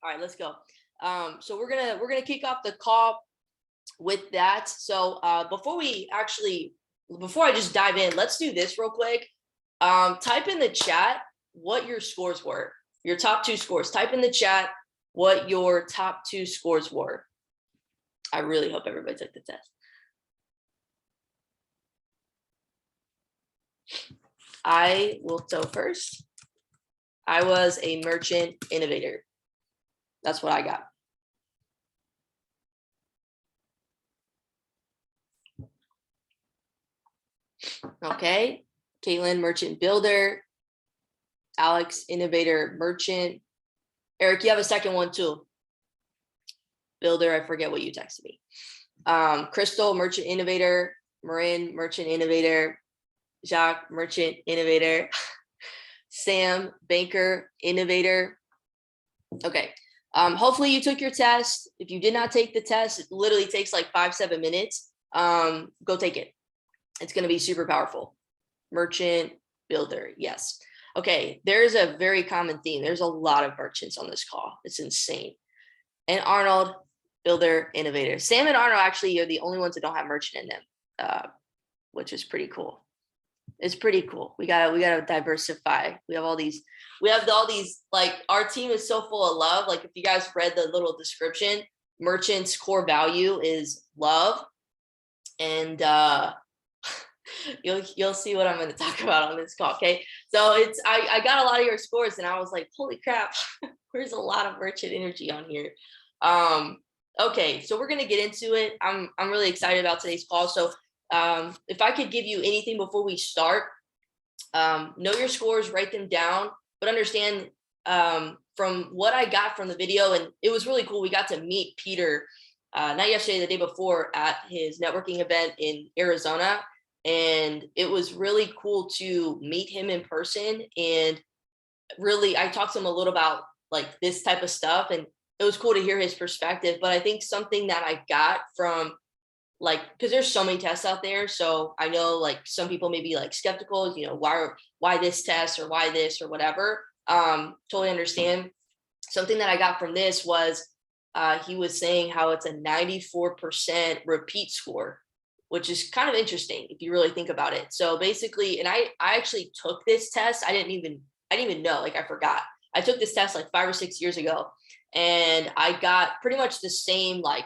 All right, let's go. So we're gonna kick off the call with that. So before I just dive in, let's do this real quick. Type in the chat what your scores were, your top 2 scores. Type in the chat what your top 2 scores were. I really hope everybody took the test. I will go first. I was a merchant innovator. That's what I got. Okay. Caitlin, merchant builder. Alex, innovator, merchant. Eric, you have a second one too. Builder, I forget what you texted me. Crystal, merchant innovator. Marin, merchant innovator. Jacques, merchant innovator. Sam, banker, innovator. Okay. Hopefully you took your test. If you did not take the test, it literally takes like 5-7 minutes. Go take it. It's going to be super powerful. Merchant, builder. Yes. Okay. There's a very common theme. There's a lot of merchants on this call. It's insane. And Arnold, builder, innovator. Sam and Arnold actually are the only ones that don't have merchant in them, which is pretty cool. It's pretty cool. We gotta diversify. We have all these, like, our team is so full of love. Like, if you guys read the little description, merchant's core value is love. And you'll see what I'm going to talk about on this call. Okay. So I got a lot of your scores and I was like, holy crap, there's a lot of merchant energy on here. Okay. So we're going to get into it. I'm really excited about today's call. So if I could give you anything before we start, know your scores, write them down, but understand from what I got from the video, and it was really cool. We got to meet Peter, not yesterday, the day before, at his networking event in Arizona. And it was really cool to meet him in person. And really, I talked to him a little about like this type of stuff, and it was cool to hear his perspective. But I think something that I got from, like, because there's so many tests out there. So I know like some people may be like skeptical, why this test or why this or whatever. Totally understand. Something that I got from this was he was saying how it's a 94% repeat score, which is kind of interesting if you really think about it. So basically, and I actually took this test. I didn't even know, like, I forgot. I took this test like 5 or 6 years ago, and I got pretty much the same, like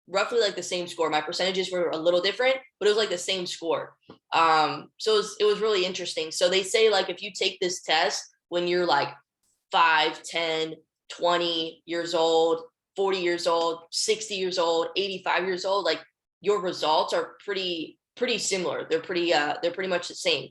roughly like the same score. My percentages were a little different, but it was like the same score. So it was really interesting. So they say, like, if you take this test when you're like 5, 10, 20 years old, 40 years old, 60 years old, 85 years old, like, your results are pretty similar. They're pretty much the same,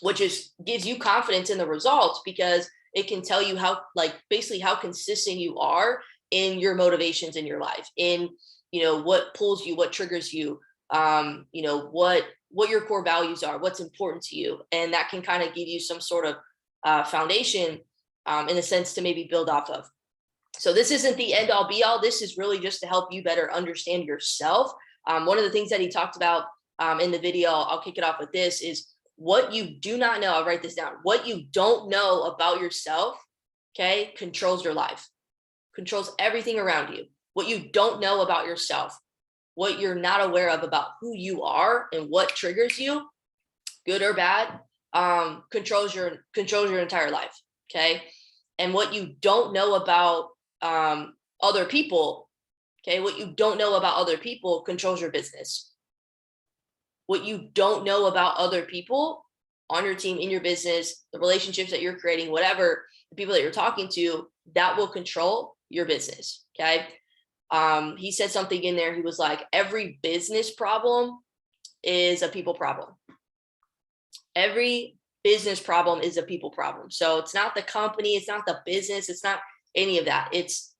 which gives you confidence in the results, because it can tell you how, like, basically how consistent you are in your motivations in your life, in, what pulls you, what triggers you, what your core values are, what's important to you. And that can kind of give you some sort of foundation in a sense to maybe build off of. So this isn't the end all be all. This is really just to help you better understand yourself. One of the things that he talked about in the video, I'll kick it off with this, is what you do not know. I'll write this down. What you don't know about yourself, okay, controls your life, controls everything around you. What you don't know about yourself, what you're not aware of about who you are and what triggers you, good or bad, controls your entire life, okay? And what you don't know about other people, okay, what you don't know about other people controls your business. What you don't know about other people on your team, in your business, the relationships that you're creating, whatever, the people that you're talking to, that will control your business, okay? He said something in there. He was like, every business problem is a people problem. Every business problem is a people problem. So it's not the company, it's not the business, it's not any of that. It's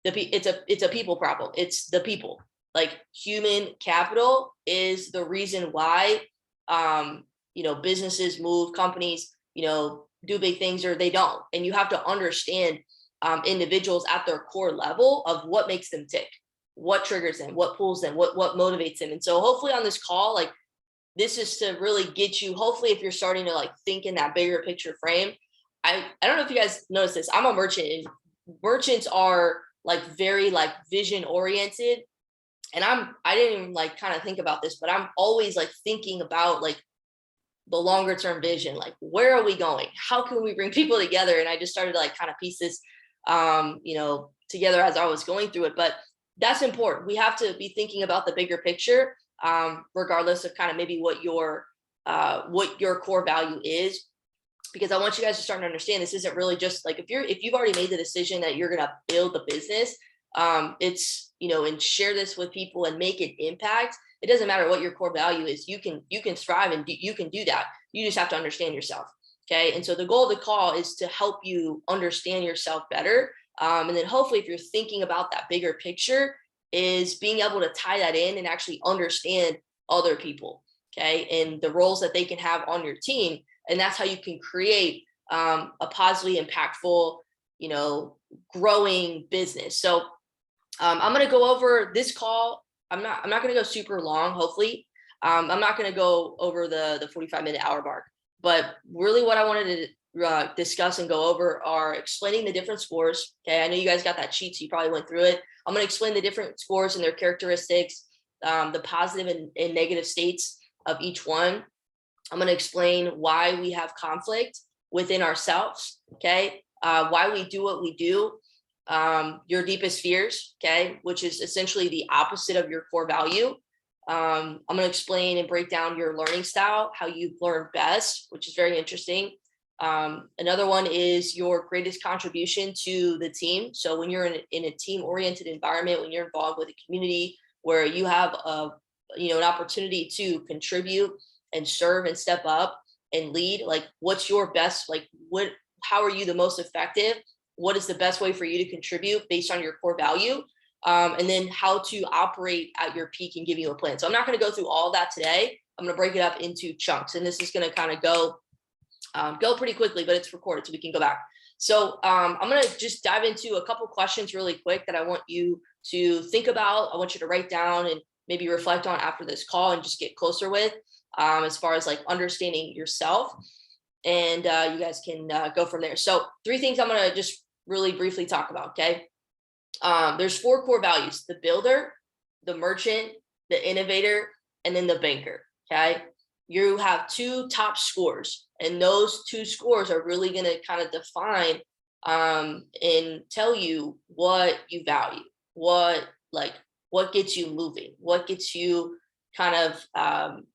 a people problem. It's the people. Like, human capital is the reason why businesses move, companies do big things or they don't. And you have to understand individuals at their core level of what makes them tick, what triggers them, what pulls them, what motivates them. And so hopefully on this call, like, this is to really get you, hopefully if you're starting to like think in that bigger picture frame, I don't know if you guys notice this. I'm a merchant, and merchants are like very like vision oriented. And I didn't even like kind of think about this, but I'm always like thinking about like the longer term vision, like where are we going? How can we bring people together? And I just started to like kind of piece this together as I was going through it. But that's important. We have to be thinking about the bigger picture, regardless of kind of maybe what your core value is, because I want you guys to start to understand this isn't really just like if you've already made the decision that you're gonna build the business, it's and share this with people and make an impact. It doesn't matter what your core value is. You can thrive and you can do that. You just have to understand yourself. Okay. And so the goal of the call is to help you understand yourself better. And then hopefully if you're thinking about that bigger picture, is being able to tie that in and actually understand other people. Okay. And the roles that they can have on your team. And that's how you can create a positively impactful, growing business. So I'm going to go over this call. I'm not going to go super long, hopefully. I'm not going to go over the 45-minute hour mark, but really what I wanted to discuss and go over are explaining the different scores. Okay. I know you guys got that sheet, so you probably went through it. I'm going to explain the different scores and their characteristics, the positive and negative states of each one. I'm going to explain why we have conflict within ourselves. Okay. Why we do what we do, your deepest fears, okay, which is essentially the opposite of your core value. I'm going to explain and break down your learning style, how you learn best, which is very interesting. Another one is your greatest contribution to the team. So when you're in a team-oriented environment, when you're involved with a community where you have an opportunity to contribute and serve and step up and lead, like what's your best, like how are you the most effective? What is the best way for you to contribute based on your core value? And then how to operate at your peak and give you a plan. So I'm not going to go through all of that today. I'm going to break it up into chunks, and this is going to kind of go pretty quickly, but it's recorded so we can go back. So I'm going to just dive into a couple questions really quick that I want you to think about. I want you to write down and maybe reflect on after this call and just get closer with, as far as like understanding yourself. And you guys can go from there. So 3 things I'm going to just really briefly talk about. Okay. There's 4 core values: the builder, the merchant, the innovator, and then the banker. Okay. You have 2 top scores, and those 2 scores are really going to kind of define and tell you what you value, what gets you moving, what gets you kind of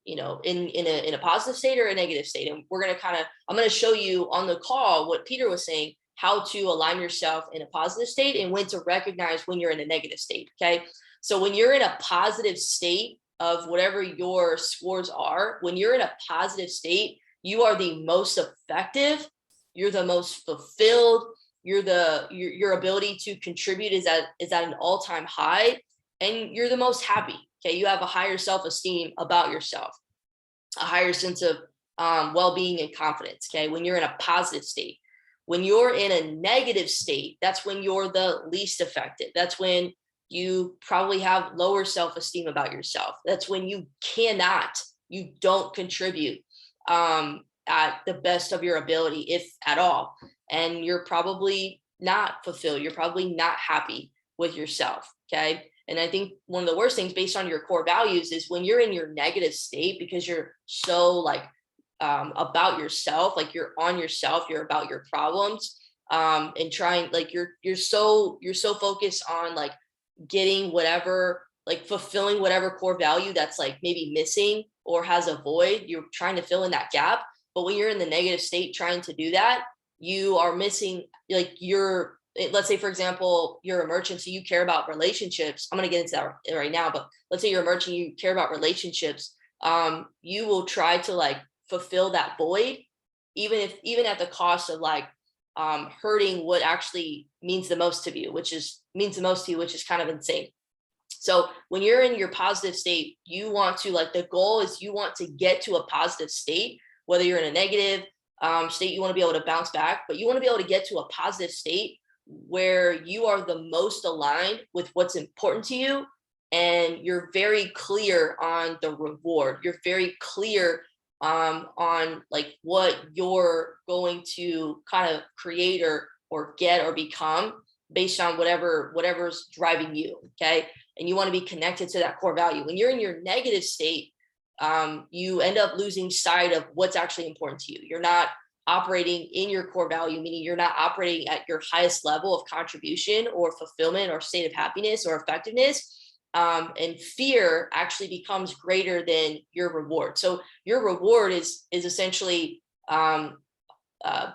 in a positive state or a negative state. And I'm going to show you on the call what Peter was saying, how to align yourself in a positive state and when to recognize when you're in a negative state. Okay. So when you're in a positive state of whatever your scores are, when you're in a positive state, you are the most effective, you're the most fulfilled, your ability to contribute is at an all-time high, and you're the most happy. Okay. You have a higher self-esteem about yourself, a higher sense of well-being and confidence. Okay. When you're in a positive state. When you're in a negative state, that's when you're the least effective. That's when you probably have lower self-esteem about yourself. That's when you don't contribute at the best of your ability, if at all. And you're probably not fulfilled. You're probably not happy with yourself. Okay. And I think one of the worst things based on your core values is when you're in your negative state, because you're so about yourself, like you're on yourself, you're about your problems, and trying, like you're so focused on like getting whatever, like fulfilling whatever core value that's like maybe missing or has a void. You're trying to fill in that gap. But when you're in the negative state trying to do that, you are missing, like let's say, for example, you're a merchant, so you care about relationships. I'm going to get into that right now, but let's say you're a merchant, you care about relationships. You will try to like fulfill that void, even at the cost of like hurting what actually means the most to you, which is kind of insane. So when you're in your positive state, you want to, like, the goal is you want to get to a positive state. Whether you're in a negative state, you want to be able to bounce back, but you want to be able to get to a positive state where you are the most aligned with what's important to you, and you're very clear on the reward. You're very clear on like what you're going to kind of create or get or become based on whatever's driving you. Okay. And you want to be connected to that core value. When you're in your negative state, you end up losing sight of what's actually important to you. You're not operating in your core value, meaning you're not operating at your highest level of contribution or fulfillment or state of happiness or effectiveness. And fear actually becomes greater than your reward. So your reward is essentially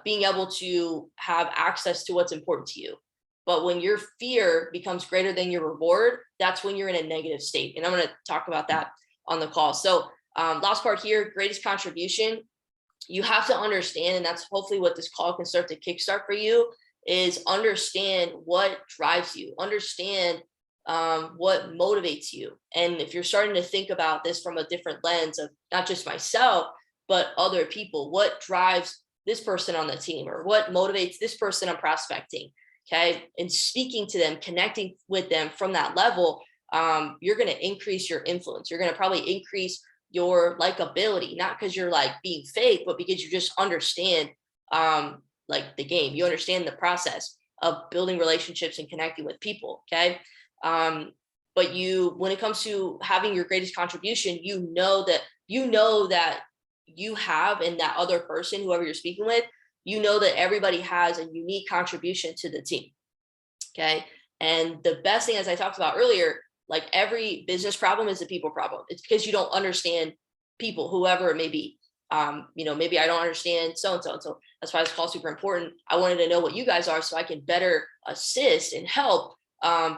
being able to have access to what's important to you. But when your fear becomes greater than your reward, that's when you're in a negative state. And I'm going to talk about that on the call. So last part here, greatest contribution. You have to understand, and that's hopefully what this call can start to kickstart for you, is understand what drives you, understand what motivates you. And if you're starting to think about this from a different lens of not just myself, but other people, what drives this person on the team, or what motivates this person I'm prospecting, okay, and speaking to them, connecting with them from that level, you're going to increase your influence. You're going to probably increase your likability, not because you're like being fake, but because you just understand like the game. You understand the process of building relationships and connecting with people. Okay. But when it comes to having your greatest contribution, you know that you have, and that other person, whoever you're speaking with, you know that everybody has a unique contribution to the team. Okay. And the best thing, as I talked about earlier, like every business problem is a people problem. It's because you don't understand people, whoever it may be. Maybe I don't understand so-and-so. So that's why this call is super important. I wanted to know what you guys are so I can better assist and help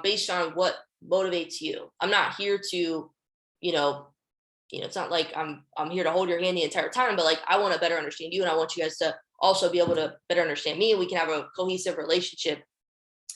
based on what motivates you. I'm not here to, it's not like I'm here to hold your hand the entire time, but like I want to better understand you, and I want you guys to also be able to better understand me, and we can have a cohesive relationship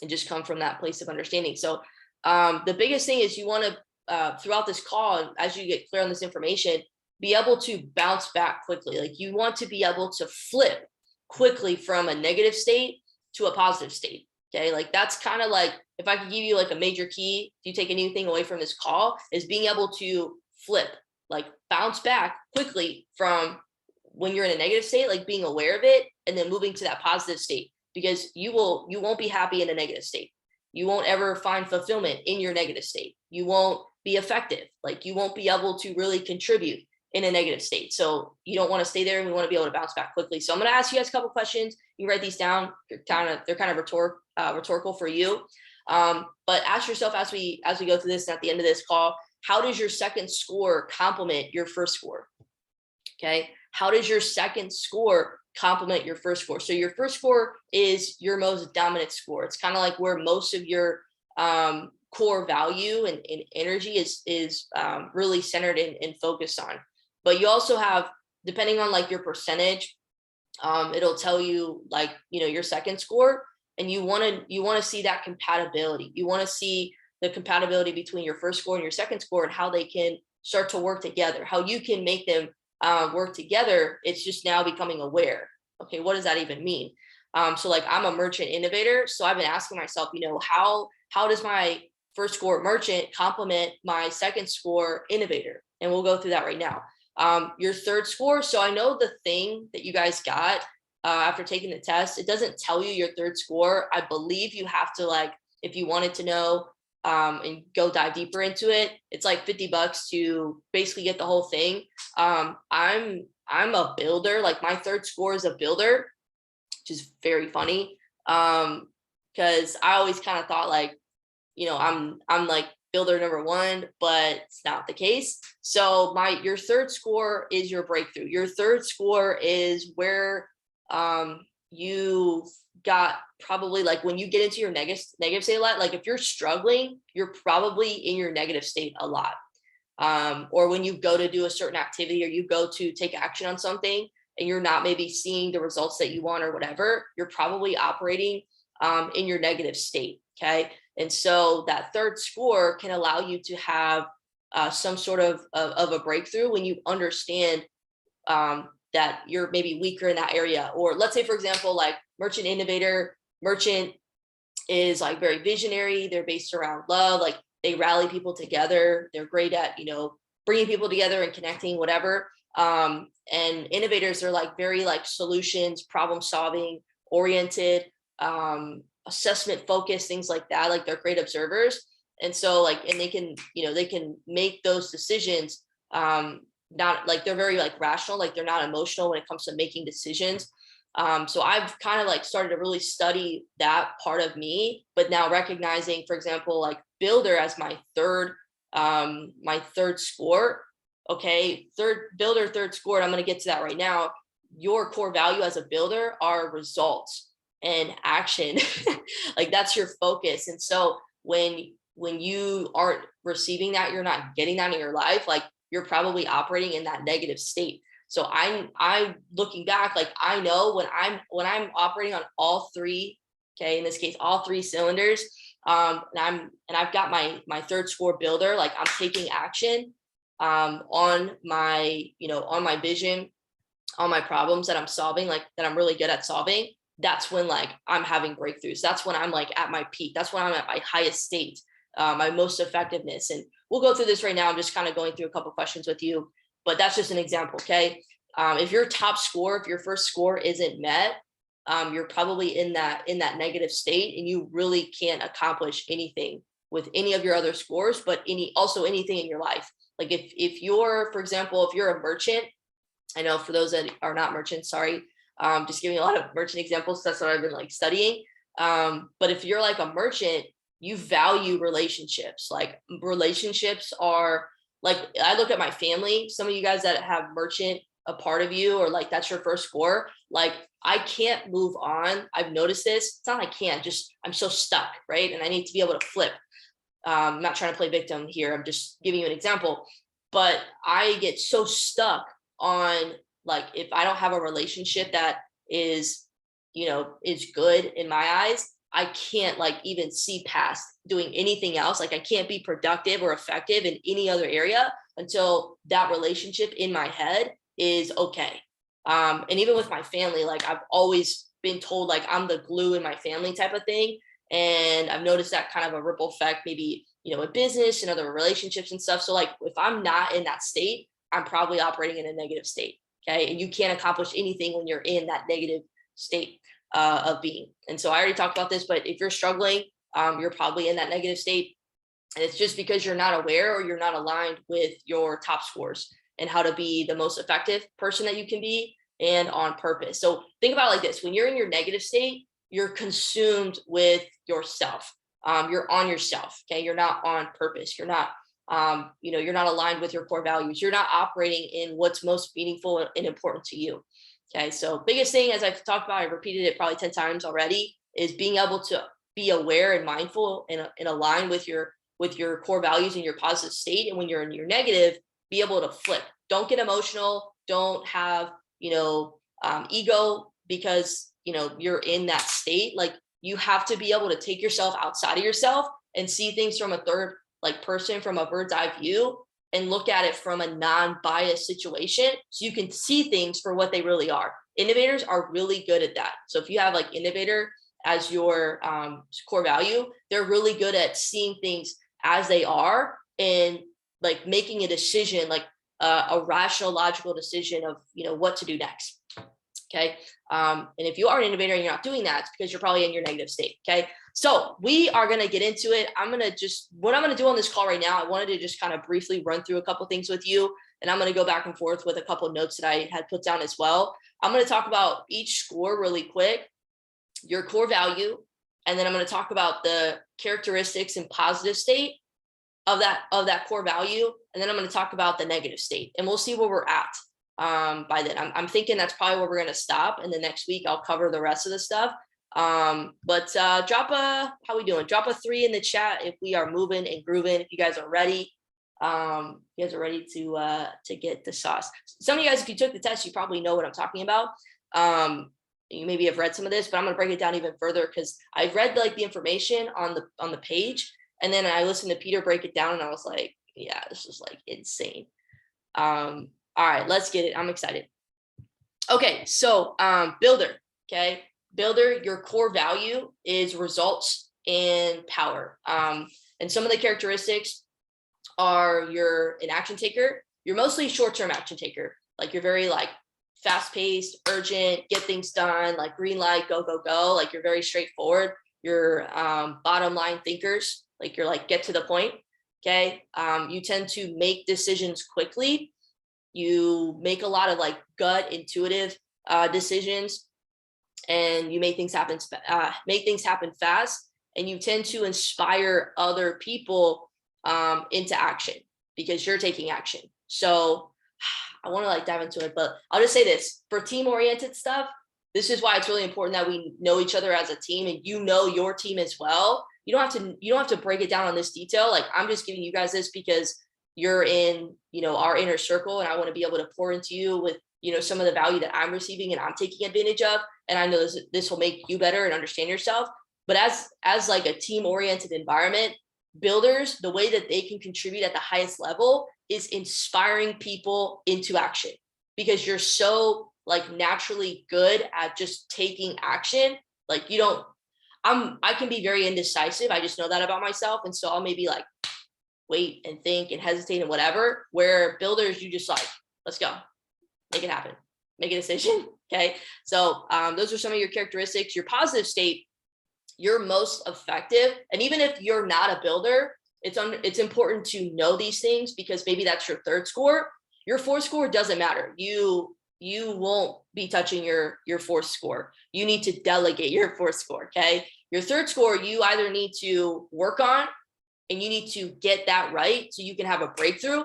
and just come from that place of understanding. So the biggest thing is you want to, throughout this call, as you get clear on this information, be able to bounce back quickly. Like you want to be able to flip quickly from a negative state to a positive state. Okay. Like that's kind of like, if I could give you like a major key, if you take anything away from this call, is being able to flip, like bounce back quickly from when you're in a negative state, like being aware of it and then moving to that positive state, because you won't be happy in a negative state. You won't ever find fulfillment in your negative state. You won't be effective. Like you won't be able to really contribute in a negative state. So you don't want to stay there, and we want to be able to bounce back quickly. So I'm going to ask you guys a couple questions. You write these down. They're kind of rhetorical for you. But ask yourself as we go through this, and at the end of this call, how does your second score complement your first score? Okay. How does your second score complement your first score? So your first score is your most dominant score. It's kind of like where most of your core value and energy is really centered and focused on. But you also have, depending on like your percentage, it'll tell you like, your second score, and you want to see that compatibility. You want to see the compatibility between your first score and your second score, and how they can start to work together, how you can make them work together. It's just now becoming aware. Okay, what does that even mean? So like I'm a merchant innovator. So I've been asking myself, how does my first score merchant complement my second score innovator? And we'll go through that right now. Your third score. So I know the thing that you guys got after taking the test, it doesn't tell you your third score. I believe you have to, like, if you wanted to know and go dive deeper into it, it's like $50 to basically get the whole thing. I'm a builder. Like my third score is a builder, which is very funny. Because I always kind of thought like, I'm like builder number one, but it's not the case. So your third score is your breakthrough. Your third score is where you got probably like when you get into your negative state a lot, like if you're struggling, you're probably in your negative state a lot. Or when you go to do a certain activity, or you go to take action on something and you're not maybe seeing the results that you want or whatever, you're probably operating in your negative state. Okay. And so that third score can allow you to have some sort of a breakthrough when you understand that you're maybe weaker in that area. Or let's say, for example, like merchant innovator, merchant is like very visionary. They're based around love. Like they rally people together. They're great at, bringing people together and connecting, whatever. And innovators are like very like solutions, problem solving oriented, assessment focused, things like that. Like they're great observers. And so like, and they can, they can make those decisions. Not like they're very like rational, like they're not emotional when it comes to making decisions. So I've kind of like started to really study that part of me, but now recognizing, for example, like builder as my third score. Okay, third score, and I'm going to get to that right now. Your core value as a builder are results and action. Like that's your focus. And so when you aren't receiving that, you're not getting that in your life, like you're probably operating in that negative state. So I'm looking back, like I know when I'm operating on all three, okay, in this case, all three cylinders, and I've got my third score builder, like I'm taking action on my vision, on my problems that I'm solving, like that I'm really good at solving. That's when like I'm having breakthroughs. That's when I'm like at my peak. That's when I'm at my highest state, my most effectiveness. And we'll go through this right now. I'm just kind of going through a couple questions with you, but that's just an example. Okay. If your top score, if your first score isn't met, you're probably in that negative state, and you really can't accomplish anything with any of your other scores, but anything in your life. Like if you're, for example, if you're a merchant, I know for those that are not merchants, sorry, just giving a lot of merchant examples. That's what I've been like studying. But if you're like a merchant, you value relationships. Like relationships are like, I look at my family, some of you guys that have merchant a part of you, or like that's your first score, like I can't move on. I've noticed this. It's not I can't, just I'm so stuck, right? And I need to be able to flip. I'm not trying to play victim here. I'm just giving you an example. But I get so stuck on like, if I don't have a relationship that is, is good in my eyes, I can't like even see past doing anything else. Like I can't be productive or effective in any other area until that relationship in my head is okay. And even with my family, like I've always been told like I'm the glue in my family type of thing. And I've noticed that kind of a ripple effect, maybe, in business and other relationships and stuff. So like if I'm not in that state, I'm probably operating in a negative state. Okay. And you can't accomplish anything when you're in that negative state of being. And so I already talked about this, but if you're struggling, you're probably in that negative state. And it's just because you're not aware, or you're not aligned with your top scores and how to be the most effective person that you can be, and on purpose. So think about it like this: when you're in your negative state, you're consumed with yourself. You're on yourself. Okay. You're not on purpose. You're not, you're not aligned with your core values. You're not operating in what's most meaningful and important to you. Okay. So biggest thing, as I've talked about, I've repeated it probably 10 times already, is being able to be aware and mindful and align with your core values and your positive state. And when you're in your negative, be able to flip. Don't get emotional. Don't have, ego because, you're in that state. Like you have to be able to take yourself outside of yourself and see things from a third like person, from a bird's eye view, and look at it from a non-biased situation, so you can see things for what they really are. Innovators are really good at that. So if you have like innovator as your core value, they're really good at seeing things as they are, and like making a decision, like a rational, logical decision of, what to do next. Okay. And if you are an innovator and you're not doing that, it's because you're probably in your negative state. Okay. So we are going to get into it. What I'm going to do on this call right now, I wanted to just kind of briefly run through a couple things with you, and I'm going to go back and forth with a couple of notes that I had put down as well. I'm going to talk about each score really quick, your core value, and then I'm going to talk about the characteristics and positive state of that core value, and then I'm going to talk about the negative state, and we'll see where we're at. By then, I'm thinking that's probably where we're going to stop, and the next week I'll cover the rest of the stuff. But how we doing? Drop a 3 in the chat if we are moving and grooving. If you guys are ready, you guys are ready to get the sauce. Some of you guys, if you took the test, you probably know what I'm talking about. You maybe have read some of this, but I'm going to break it down even further, because I've read like the information on the page, and then I listened to Peter break it down, and I was like, yeah, this is like insane. All right, let's get it. I'm excited. Okay, so builder. Okay, builder, your core value is results and power. And some of the characteristics are: you're an action taker. You're mostly short-term action taker. Like you're very like fast paced, urgent, get things done, like green light, go, go, go. Like you're very straightforward. You're bottom line thinkers. Like you're like, get to the point. Okay. You tend to make decisions quickly. You make a lot of like gut intuitive decisions, and you make things happen fast, and you tend to inspire other people into action because you're taking action. So I want to like dive into it, but I'll just say this: for team oriented stuff, this is why it's really important that we know each other as a team, and you know your team as well. You don't have to break it down on this detail. Like I'm just giving you guys this because you're in, our inner circle, and I want to be able to pour into you with, some of the value that I'm receiving and I'm taking advantage of. And I know this will make you better and understand yourself. But as like a team oriented environment, builders, the way that they can contribute at the highest level is inspiring people into action, because you're so like naturally good at just taking action. Like I can be very indecisive. I just know that about myself. And so I'll maybe like wait and think and hesitate and whatever, where builders, you just like, let's go, make it happen, make a decision. Okay. So those are some of your characteristics. Your positive state, you're most effective. And even if you're not a builder, it's important to know these things, because maybe that's your third score. Your fourth score doesn't matter. You won't be touching your fourth score. You need to delegate your fourth score. Okay. Your third score, you either need to work on, and you need to get that right so you can have a breakthrough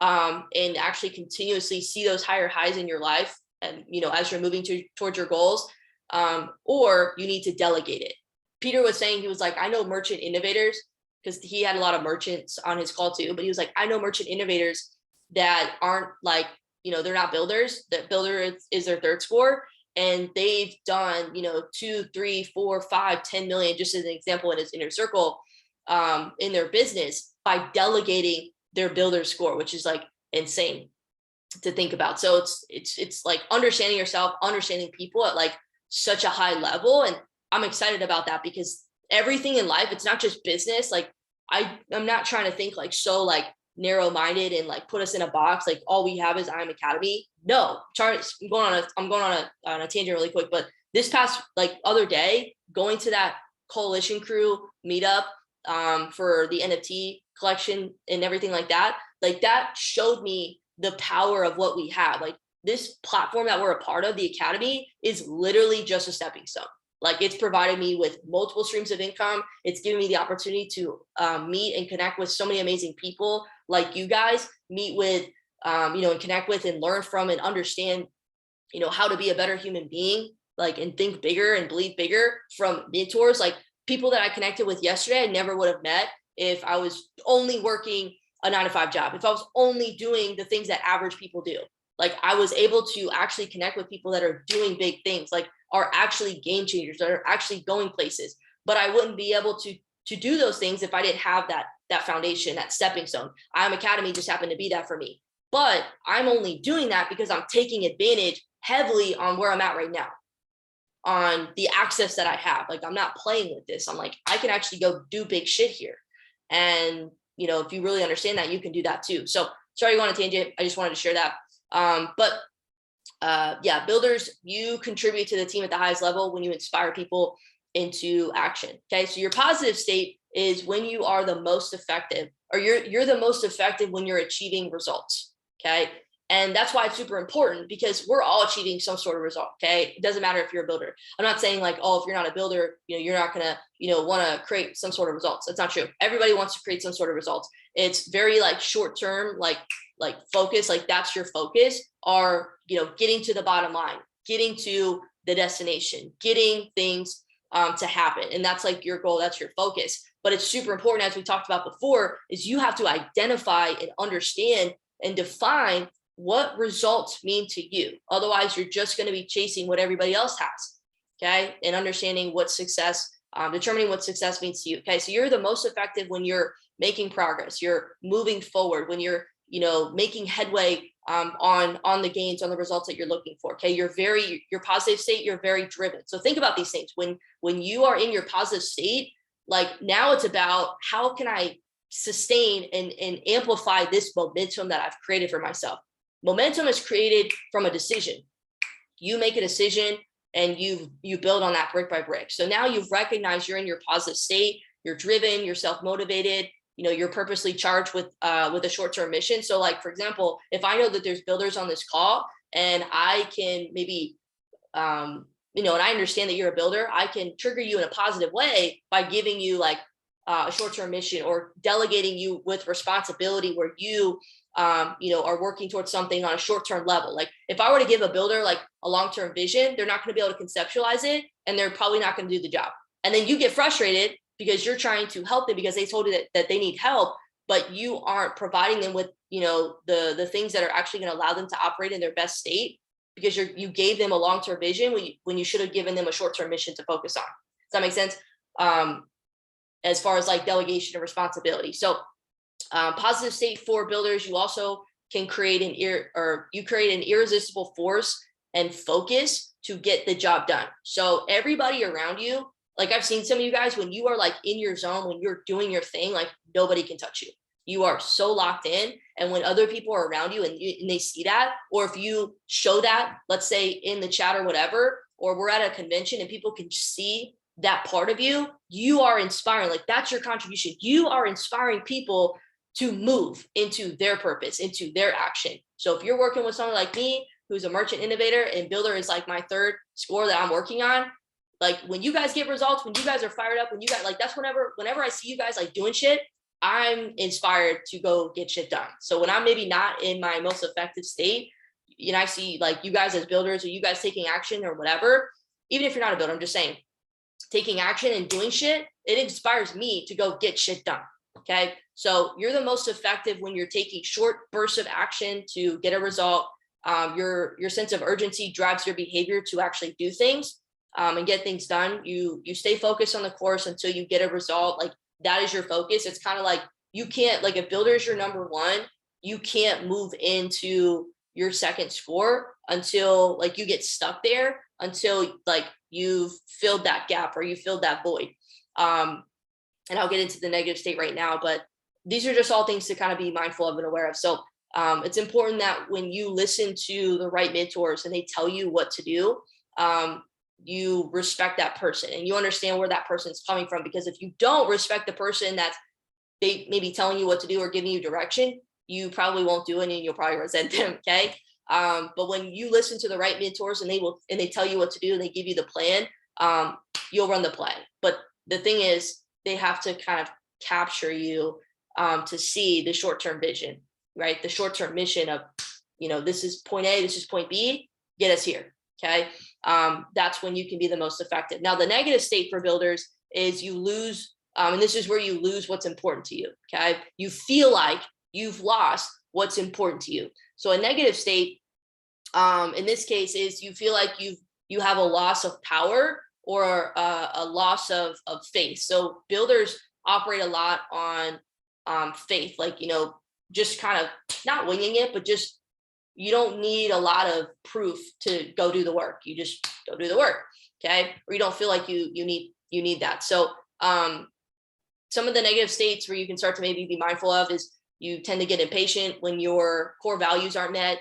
and actually continuously see those higher highs in your life, and as you're moving towards your goals, or you need to delegate it. Peter was saying, he was like, I know merchant innovators, because he had a lot of merchants on his call too, but he was like, I know merchant innovators that aren't like, they're not builders. That builder is their third score, and they've done 2, 3, 4, 5, 10 million, just as an example, in his inner circle, in their business, by delegating their builder score, which is like insane to think about. So it's like understanding yourself, understanding people at like such a high level. And I'm excited about that, because everything in life, it's not just business. Like I'm not trying to think like so like narrow-minded and like put us in a box, like all we have is IM Academy. No, I'm going on a tangent really quick, but this past like other day, going to that Coalition Crew meetup for the NFT collection and everything like that showed me the power of what we have. Like this platform that we're a part of, the Academy, is literally just a stepping stone. Like it's provided me with multiple streams of income. It's given me the opportunity to meet and connect with so many amazing people like you guys, meet with, and connect with and learn from and understand, how to be a better human being, like, and think bigger and believe bigger from mentors. Like people that I connected with yesterday, I never would have met if I was only working a 9-to-5 job, if I was only doing the things that average people do. Like I was able to actually connect with people that are doing big things, like are actually game changers, that are actually going places. But I wouldn't be able to do those things if I didn't have that foundation, that stepping stone. IM Academy just happened to be that for me. But I'm only doing that because I'm taking advantage heavily on where I'm at right now, on the access that I have. Like I'm not playing with this. I'm like, I can actually go do big shit here. And if you really understand that, you can do that too. So sorry, you want a tangent. I just wanted to share that. Yeah, builders, you contribute to the team at the highest level when you inspire people into action. Okay. So your positive state is when you are the most effective, or you're the most effective when you're achieving results. Okay. And that's why it's super important, because we're all achieving some sort of result. Okay. It doesn't matter if you're a builder. I'm not saying like, oh, if you're not a builder, you're not going to, want to create some sort of results. That's not true. Everybody wants to create some sort of results. It's very like short-term, like focus, like that's your focus, are, getting to the bottom line, getting to the destination, getting things to happen. And that's like your goal. That's your focus. But it's super important, as we talked about before, is you have to identify and understand and define what results mean to you. Otherwise, you're just going to be chasing what everybody else has. Okay. And understanding what success, determining what success means to you. Okay. So you're the most effective when you're making progress, you're moving forward, when you're, making headway on the gains, on the results that you're looking for. Okay. Your positive state, you're very driven. So think about these things. When you are in your positive state, like now it's about how can I sustain and amplify this momentum that I've created for myself. Momentum is created from a decision. You make a decision and you build on that brick by brick. So now you've recognized you're in your positive state, you're driven, you're self-motivated, you're purposely charged with a short-term mission. So like, for example, if I know that there's builders on this call and I can maybe, and I understand that you're a builder, I can trigger you in a positive way by giving you like a short-term mission or delegating you with responsibility where you are working towards something on a short-term level. Like if I were to give a builder like a long-term vision, they're not going to be able to conceptualize it and they're probably not going to do the job. And then you get frustrated because you're trying to help them because they told you that they need help, but you aren't providing them with, the things that are actually going to allow them to operate in their best state because you gave them a long-term vision when you should have given them a short-term mission to focus on. Does that make sense? As far as like delegation and responsibility. So positive state for builders, you also can create an irresistible force and focus to get the job done. So everybody around you, like I've seen some of you guys, when you are like in your zone, when you're doing your thing, like nobody can touch you. You are so locked in. And when other people are around you and they see that, or if you show that, let's say in the chat or whatever, or we're at a convention and people can see that part of you, you are inspiring. Like that's your contribution. You are inspiring people to move into their purpose, into their action. So if you're working with someone like me, who's a merchant innovator and builder is like my third score that I'm working on, like when you guys get results, when you guys are fired up, when you guys like, that's whenever I see you guys like doing shit, I'm inspired to go get shit done. So when I'm maybe not in my most effective state, I see like you guys as builders or you guys taking action or whatever, even if you're not a builder, I'm just saying, taking action and doing shit, it inspires me to go get shit done. Okay. So you're the most effective when you're taking short bursts of action to get a result. Your sense of urgency drives your behavior to actually do things and get things done. You stay focused on the course until you get a result. Like that is your focus. It's kind of like you can't, like if builder is your number one, you can't move into your second score until like you get stuck there, until like you've filled that gap or you filled that void. And I'll get into the negative state right now, but these are just all things to kind of be mindful of and aware of. So it's important that when you listen to the right mentors and they tell you what to do, you respect that person and you understand where that person's coming from. Because if you don't respect the person that's they may be telling you what to do or giving you direction, you probably won't do it and you'll probably resent them. Okay. But when you listen to the right mentors and they tell you what to do and they give you the plan, you'll run the plan. But the thing is, they have to kind of capture you to see the short-term vision, right? The short-term mission of, this is point A, this is point B, get us here. Okay. That's when you can be the most effective. Now, the negative state for builders is you lose, and this is where you lose what's important to you. Okay. You feel like you've lost what's important to you. So a negative state, in this case, is you feel like you have a loss of power or a loss of faith. So builders operate a lot on faith, like, just kind of not winging it, but just, you don't need a lot of proof to go do the work. You just go do the work. Okay. Or you don't feel like you need that. So some of the negative states where you can start to maybe be mindful of is you tend to get impatient when your core values aren't met.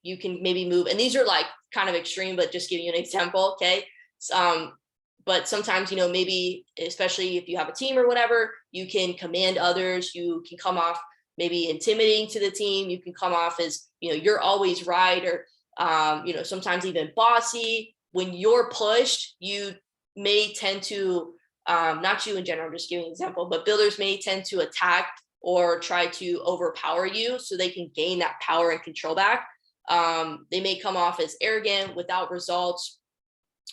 You can maybe move, and these are like kind of extreme, but just giving you an example. Okay. But sometimes, maybe, especially if you have a team or whatever, you can command others. You can come off maybe intimidating to the team. You can come off as, you're always right. Or, sometimes even bossy. When you're pushed, you may tend to, not you in general, I'm just giving an example, but builders may tend to attack or try to overpower you so they can gain that power and control back. They may come off as arrogant, without results,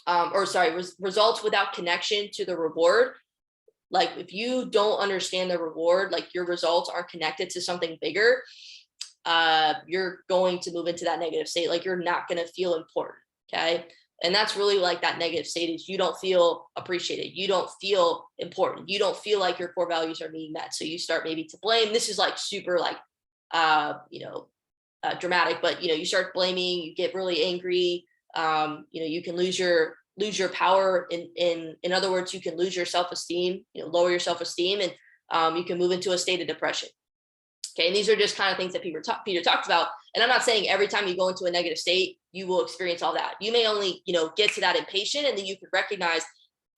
results without connection to the reward. Like if you don't understand the reward, like your results aren't connected to something bigger, you're going to move into that negative state. Like you're not going to feel important. Okay. And that's really like that negative state is you don't feel appreciated. You don't feel important. You don't feel like your core values are being met. So you start maybe to blame. This is like super like, dramatic, but you start blaming, you get really angry. You can lose your power. In other words, you can lose your self-esteem, lower your self-esteem, and you can move into a state of depression. Okay, and these are just kind of things that Peter talked about. And I'm not saying every time you go into a negative state, you will experience all that. You may only, get to that impatient, and then you could recognize,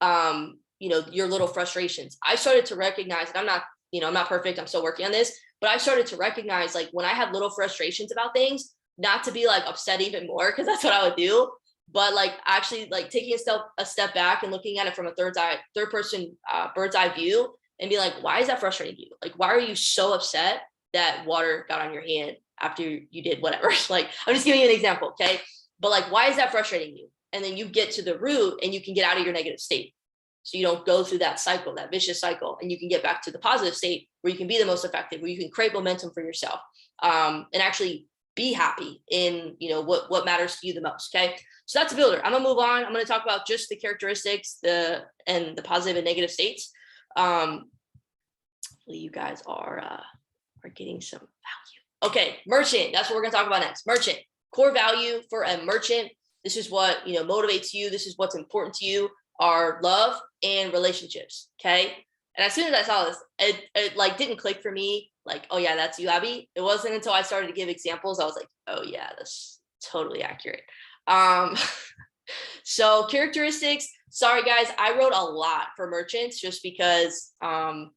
your little frustrations. I started to recognize, and I'm not perfect. I'm still working on this, but I started to recognize, like, when I had little frustrations about things, not to be like upset even more, because that's what I would do, but like actually like taking a step back and looking at it from a third person bird's eye view, and be like, why is that frustrating you? Like, why are you so upset that water got on your hand after you did whatever? Like, I'm just giving you an example, okay? But like, why is that frustrating you? And then you get to the root, and you can get out of your negative state. So you don't go through that cycle, that vicious cycle, and you can get back to the positive state where you can be the most effective, where you can create momentum for yourself, and actually be happy in, what matters to you the most. Okay. So that's a builder. I'm gonna move on. I'm gonna talk about just the characteristics, and the positive and negative states. Hopefully you guys are getting some value. Okay, merchant. That's what we're gonna talk about next. Merchant. Core value for a merchant. This is what motivates you. This is what's important to you. Are love and relationships. Okay. And as soon as I saw this, it like didn't click for me. Like, oh yeah, that's you, Abby. It wasn't until I started to give examples, I was like, oh yeah, that's totally accurate. So characteristics. Sorry guys, I wrote a lot for merchants just because I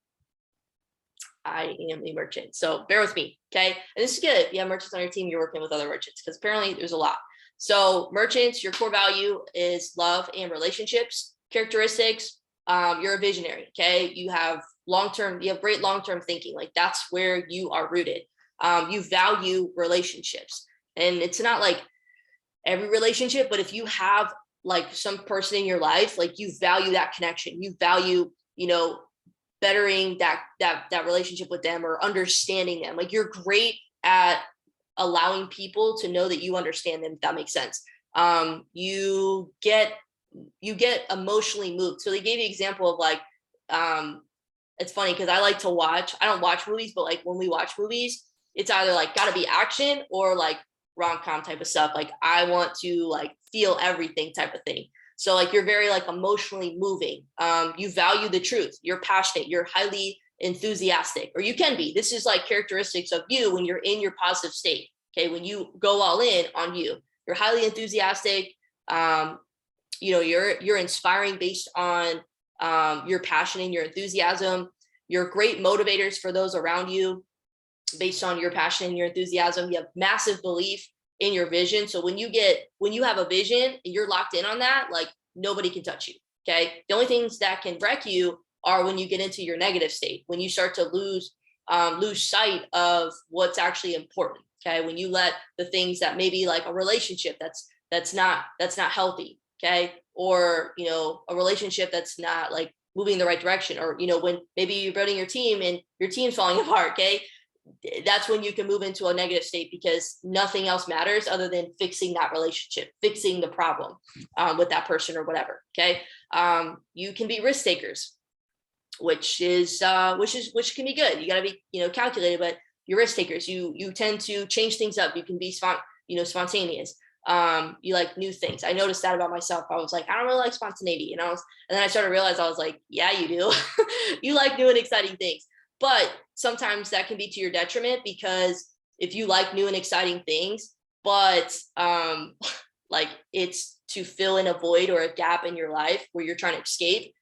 am a merchant. So bear with me. Okay. And this is good. If you have merchants on your team, you're working with other merchants, because apparently there's a lot. So merchants, your core value is love and relationships. Characteristics, you're a visionary. Okay. You have great long-term thinking. Like, that's where you are rooted. You value relationships, and it's not like every relationship, but if you have like some person in your life, like, you value that connection, you value, bettering that relationship with them, or understanding them. Like, you're great at allowing people to know that you understand them, if that makes sense. You get emotionally moved. So they gave you an example of like, it's funny because I don't watch movies, but like when we watch movies, it's either like gotta be action or like rom-com type of stuff. Like, I want to like feel everything type of thing. So like, you're very like emotionally moving. You value the truth. You're passionate. You're highly enthusiastic, or you can be. This is like characteristics of you when you're in your positive state. Okay. When you go all in on you're highly enthusiastic. You're inspiring based on your passion and your enthusiasm. You're great motivators for those around you based on your passion and your enthusiasm. You have massive belief in your vision. So when you have a vision and you're locked in on that, like, nobody can touch you. Okay. The only things that can wreck you are when you get into your negative state, when you start to lose sight of what's actually important. Okay. When you let the things that maybe like a relationship that's not healthy. Okay. Or, a relationship that's not like moving in the right direction, or, when maybe you're building your team and your team's falling apart. Okay. That's when you can move into a negative state, because nothing else matters other than fixing that relationship, fixing the problem with that person or whatever. Okay. You can be risk takers, which can be good. You got to be, calculated, but you're risk takers. You tend to change things up. You can be spontaneous. You like new things. I noticed that about myself. I was like, I don't really like spontaneity. And then I started to realize, I was like, yeah, you do. You like new and exciting things, but sometimes that can be to your detriment, because if you like new and exciting things, but like it's to fill in a void or a gap in your life where you're trying to escape,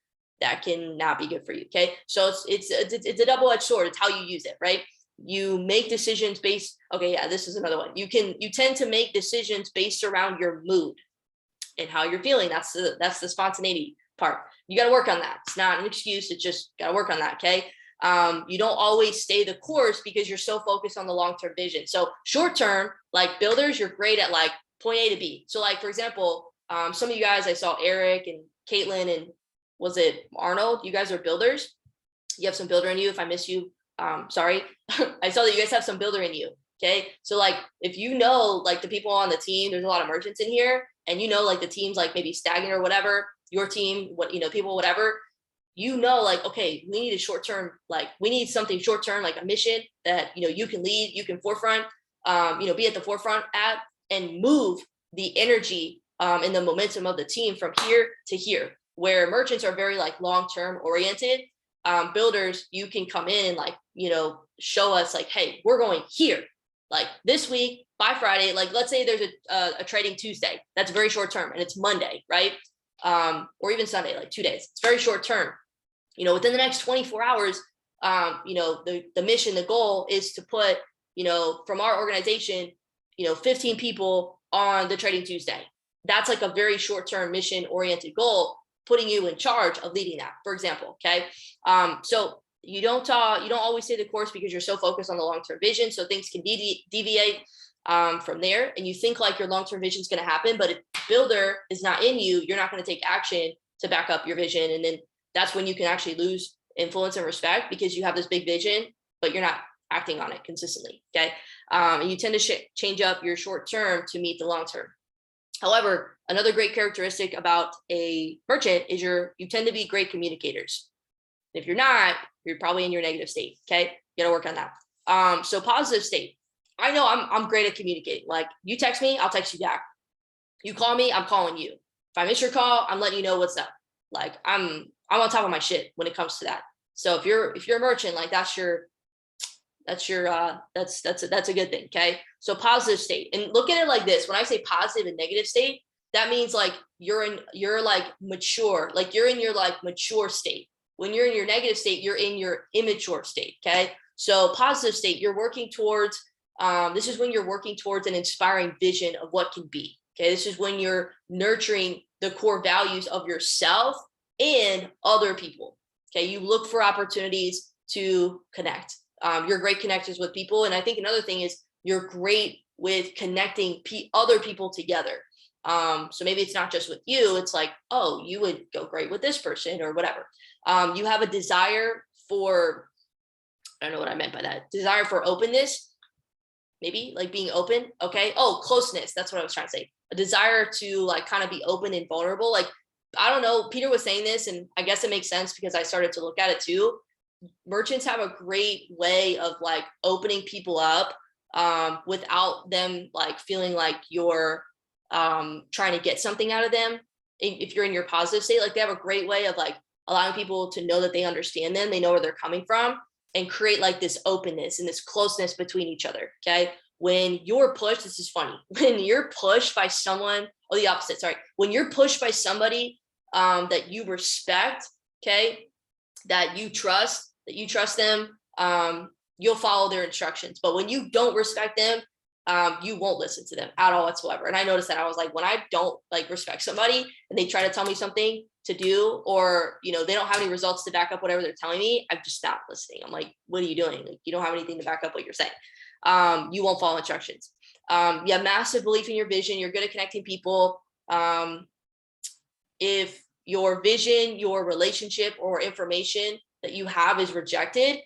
that can not be good for you. Okay. So it's a double-edged sword. It's how you use it, right? You make decisions based. Okay. Yeah. This is another one. You tend to make decisions based around your mood and how you're feeling. That's the spontaneity part. You got to work on that. It's not an excuse. It's just got to work on that. Okay. You don't always stay the course because you're so focused on the long-term vision. So short-term, like builders, you're great at like point A to B. So like, for example, some of you guys, I saw Eric and Caitlin and was it Arnold? You guys are builders. You have some builder in you. If I miss you, sorry. I saw that you guys have some builder in you. Okay. So like, if like the people on the team, there's a lot of merchants in here, and like the team's like maybe stagnant or whatever, your team, people, whatever, like, okay, we need a short-term, like we need something short-term, like a mission that, you can lead, you can forefront, be at the forefront at, and move the energy and the momentum of the team from here to here, where merchants are very like long-term oriented. builders, you can come in and like, show us like, hey, we're going here, like this week by Friday. Like, let's say there's a trading Tuesday, that's very short term, and it's Monday, right? Or even Sunday, like 2 days. It's very short term. Within the next 24 hours, the mission, the goal is to put, from our organization, 15 people on the trading Tuesday. That's like a very short-term mission oriented goal, putting you in charge of leading that, for example. Okay. So you don't always stay the course because you're so focused on the long-term vision. So things can deviate from there, and you think like your long-term vision is going to happen, but if builder is not in you, you're not going to take action to back up your vision. And then that's when you can actually lose influence and respect, because you have this big vision, but you're not acting on it consistently. Okay. And you tend to change up your short term to meet the long term. However, another great characteristic about a merchant is you tend to be great communicators. If you're not, you're probably in your negative state. Okay. You gotta work on that. So positive state. I know I'm great at communicating. Like, you text me, I'll text you back. You call me, I'm calling you. If I miss your call, I'm letting you know what's up. Like, I'm on top of my shit when it comes to that. So if you're a merchant, like that's a good thing. Okay. So positive state, and look at it like this. When I say positive and negative state, that means like you're like mature, like you're in your like mature state. When you're in your negative state, you're in your immature state. Okay. So positive state, you're working towards, this is when you're working towards an inspiring vision of what can be. Okay. This is when you're nurturing the core values of yourself and other people. Okay. You look for opportunities to connect. You're great connectors with people. And I think another thing is you're great with connecting other people together. So maybe it's not just with you. It's like, oh, you would go great with this person or whatever. You have a desire for, I don't know what I meant by that. Desire for openness, maybe like being open. Okay. Oh, closeness. That's what I was trying to say. A desire to like kind of be open and vulnerable. Like, I don't know, Peter was saying this, and I guess it makes sense because I started to look at it too. Merchants have a great way of like opening people up without them like feeling like you're trying to get something out of them. If you're in your positive state, like they have a great way of like allowing people to know that they understand them, they know where they're coming from, and create like this openness and this closeness between each other. Okay. When you're pushed, this is funny, when you're pushed by someone, or the opposite, sorry, when you're pushed by somebody that you respect, okay, that you trust them, you'll follow their instructions. But when you don't respect them, you won't listen to them at all whatsoever. And I noticed that. I was like, when I don't like respect somebody and they try to tell me something to do, or they don't have any results to back up whatever they're telling me, I've just stopped listening. I'm like, what are you doing? Like, you don't have anything to back up what you're saying. You won't follow instructions. You have massive belief in your vision. You're good at connecting people. If your vision, your relationship, or information that you have is rejected,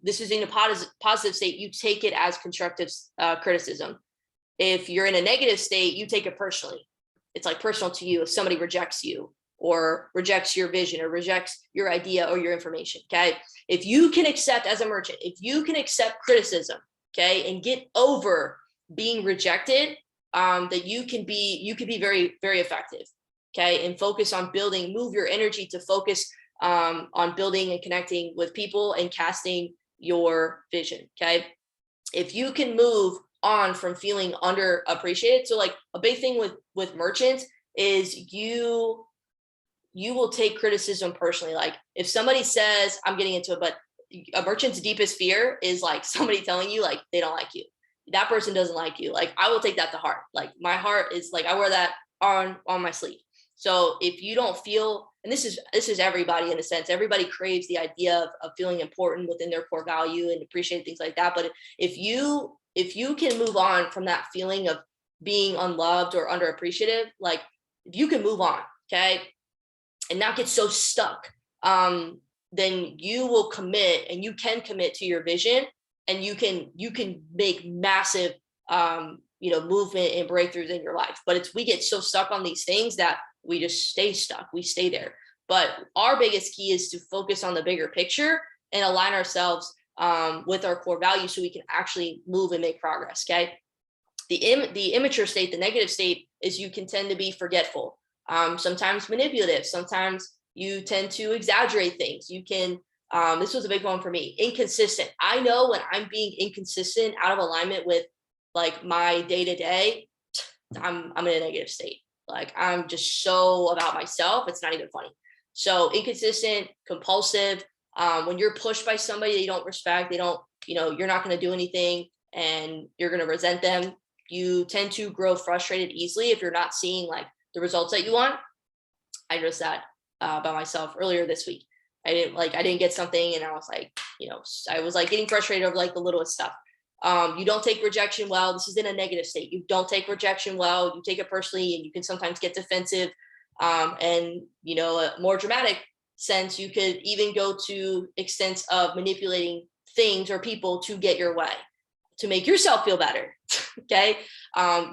this is in a positive state, you take it as constructive criticism. If you're in a negative state, you take it personally. It's like personal to you if somebody rejects you, or rejects your vision, or rejects your idea or your information. Okay. If you can accept, as a merchant, if you can accept criticism, okay, and get over being rejected, that you can be very, very effective. Okay. And focus on building, move your energy to focus on building and connecting with people and casting your vision. Okay. If you can move on from feeling underappreciated. So like a big thing with merchants is you will take criticism personally. Like if somebody says, I'm getting into it, but a merchant's deepest fear is like somebody telling you like they don't like you. That person doesn't like you. Like I will take that to heart. Like my heart is like, I wear that on my sleeve. So if you don't feel, and this is everybody in a sense, everybody craves the idea of feeling important within their core value and appreciate things like that. But if you can move on from that feeling of being unloved or underappreciative, like if you can move on, okay, and not get so stuck, then you will commit, and you can commit to your vision, and you can make massive movement and breakthroughs in your life. But we get so stuck on these things that we just stay stuck. We stay there. But our biggest key is to focus on the bigger picture and align ourselves with our core values so we can actually move and make progress. Okay. The immature state, the negative state, is you can tend to be forgetful, sometimes manipulative, sometimes You tend to exaggerate things. You can, this was a big one for me, inconsistent. I know when I'm being inconsistent, out of alignment with like my day to day, I'm in a negative state. Like I'm just so about myself, it's not even funny. So inconsistent, compulsive. When you're pushed by somebody that you don't respect, they don't, you're not going to do anything, and you're going to resent them. You tend to grow frustrated easily if you're not seeing like the results that you want. I noticed that by myself earlier this week. I didn't get something, and I was like, I was like getting frustrated over like the littlest stuff. You don't take rejection well. This is in a negative state. You don't take rejection well. You take it personally, and you can sometimes get defensive. And a more dramatic sense, you could even go to extents of manipulating things or people to get your way, to make yourself feel better. Okay.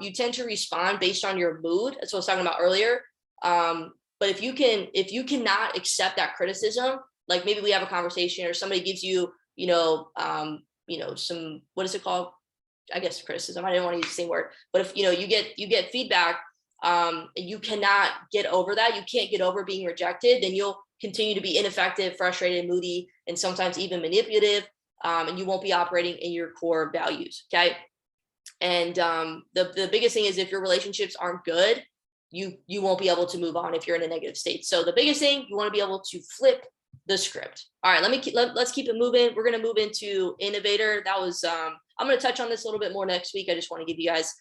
You tend to respond based on your mood. That's what I was talking about earlier. But if you cannot accept that criticism, like maybe we have a conversation or somebody gives you, some, what is it called? I guess criticism. I didn't want to use the same word, but if, you get feedback, and you cannot get over that, you can't get over being rejected, then you'll continue to be ineffective, frustrated, moody, and sometimes even manipulative. And you won't be operating in your core values. Okay. And the biggest thing is if your relationships aren't good, you won't be able to move on if you're in a negative state. So the biggest thing, you want to be able to flip the script. All right, let's keep it moving. We're going to move into innovator. That was I'm going to touch on this a little bit more next week. I just want to give you guys